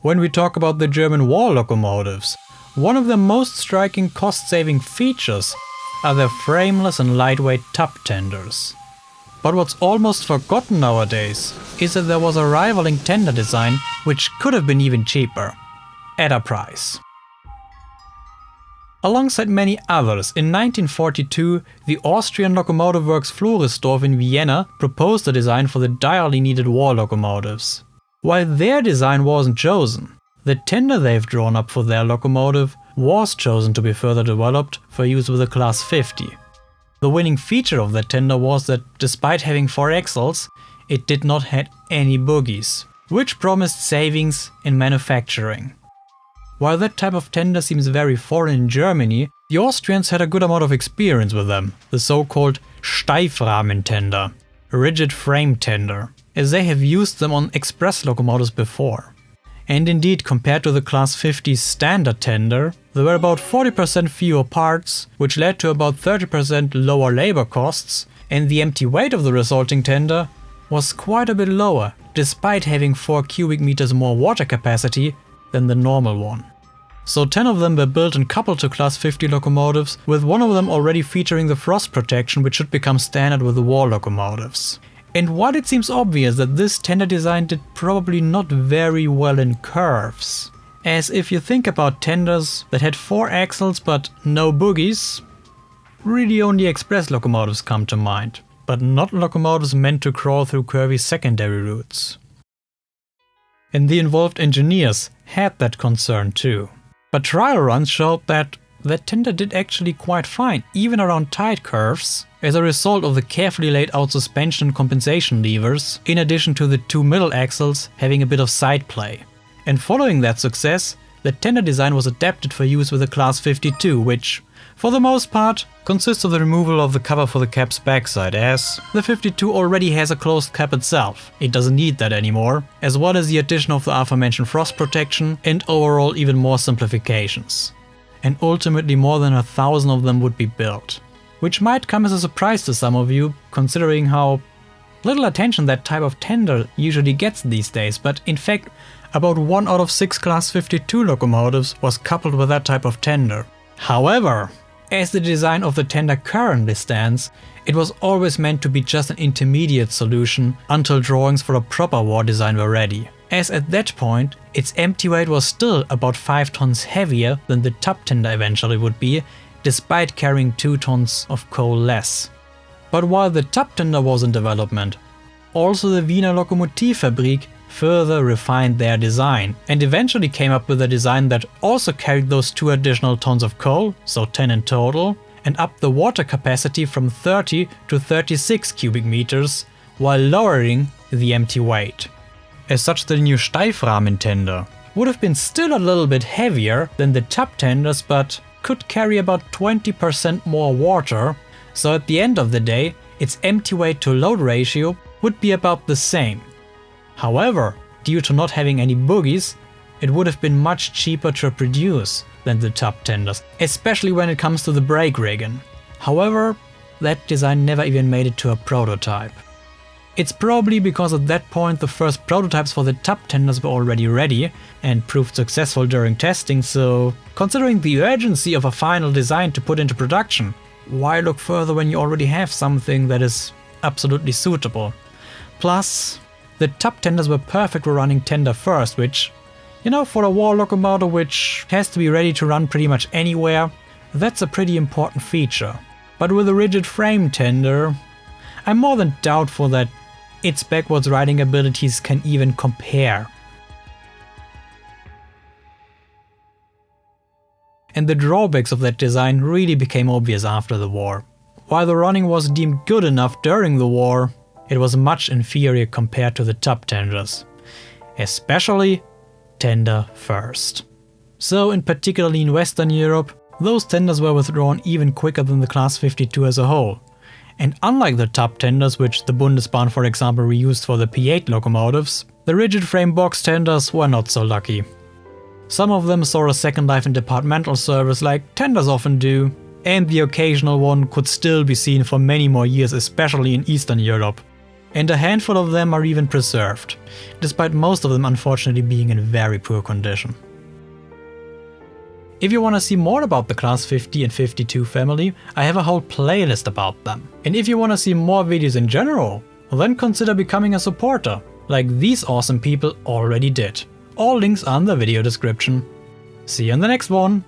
When we talk about the German war locomotives, one of the most striking cost-saving features are their frameless and lightweight tub tenders. But what's almost forgotten nowadays is that there was a rivaling tender design which could have been even cheaper, at a price. Alongside many others, in 1942 the Austrian Locomotive Works Floridsdorf in Vienna proposed a design for the direly needed war locomotives. While their design wasn't chosen, the tender they've drawn up for their locomotive was chosen to be further developed for use with the Class 50. The winning feature of that tender was that despite having 4 axles, it did not have any bogies, which promised savings in manufacturing. While that type of tender seems very foreign in Germany, the Austrians had a good amount of experience with them, the so-called Steifrahmen tender, rigid frame tender, as they have used them on express locomotives before. And indeed, compared to the Class 50's standard tender, there were about 40% fewer parts, which led to about 30% lower labor costs, and the empty weight of the resulting tender was quite a bit lower, despite having 4 cubic meters more water capacity than the normal one. So 10 of them were built and coupled to Class 50 locomotives, with one of them already featuring the frost protection which should become standard with the war locomotives. And while it seems obvious that this tender design did probably not very well in curves, as if you think about tenders that had 4 axles but no bogies, really only express locomotives come to mind, but not locomotives meant to crawl through curvy secondary routes. And the involved engineers had that concern too. But trial runs showed that tender did actually quite fine, even around tight curves, as a result of the carefully laid out suspension and compensation levers, in addition to the 2 middle axles having a bit of side play. And following that success, the tender design was adapted for use with the Class 52, which, for the most part, consists of the removal of the cover for the cap's backside, as the 52 already has a closed cap itself. It doesn't need that anymore, as well as the addition of the aforementioned frost protection and overall even more simplifications. And ultimately more than 1,000 of them would be built. Which might come as a surprise to some of you, considering how little attention that type of tender usually gets these days, but in fact about 1 out of 6 Class 52 locomotives was coupled with that type of tender. However, as the design of the tender currently stands, it was always meant to be just an intermediate solution until drawings for a proper war design were ready, as at that point its empty weight was still about 5 tons heavier than the tub tender eventually would be, despite carrying 2 tons of coal less. But while the tub tender was in development, also the Wiener Lokomotivfabrik further refined their design and eventually came up with a design that also carried those 2 additional tons of coal, so 10 in total, and upped the water capacity from 30 to 36 cubic meters, while lowering the empty weight. As such, the new Steifrahmen tender would have been still a little bit heavier than the tub tenders, but could carry about 20% more water, so at the end of the day its empty weight to load ratio would be about the same. However, due to not having any bogies, it would have been much cheaper to produce than the tub tenders, especially when it comes to the brake rigging. However, that design never even made it to a prototype. It's probably because at that point the first prototypes for the tub tenders were already ready and proved successful during testing, so considering the urgency of a final design to put into production, why look further when you already have something that is absolutely suitable? Plus, the tub tenders were perfect for running tender first, which, for a war locomotive which has to be ready to run pretty much anywhere, that's a pretty important feature. But with a rigid frame tender, I'm more than doubtful that its backwards riding abilities can even compare. And the drawbacks of that design really became obvious after the war. While the running was deemed good enough during the war, it was much inferior compared to the tub tenders, especially tender first. So in particularly in Western Europe, those tenders were withdrawn even quicker than the Class 52 as a whole. And unlike the tub tenders, which the Bundesbahn for example reused for the P8 locomotives, the rigid frame box tenders were not so lucky. Some of them saw a second life in departmental service like tenders often do, and the occasional one could still be seen for many more years, especially in Eastern Europe. and a handful of them are even preserved, despite most of them unfortunately being in very poor condition. If you want to see more about the Class 50 and 52 family, I have a whole playlist about them. And if you want to see more videos in general, then consider becoming a supporter, like these awesome people already did. All links are in the video description. See you in the next one!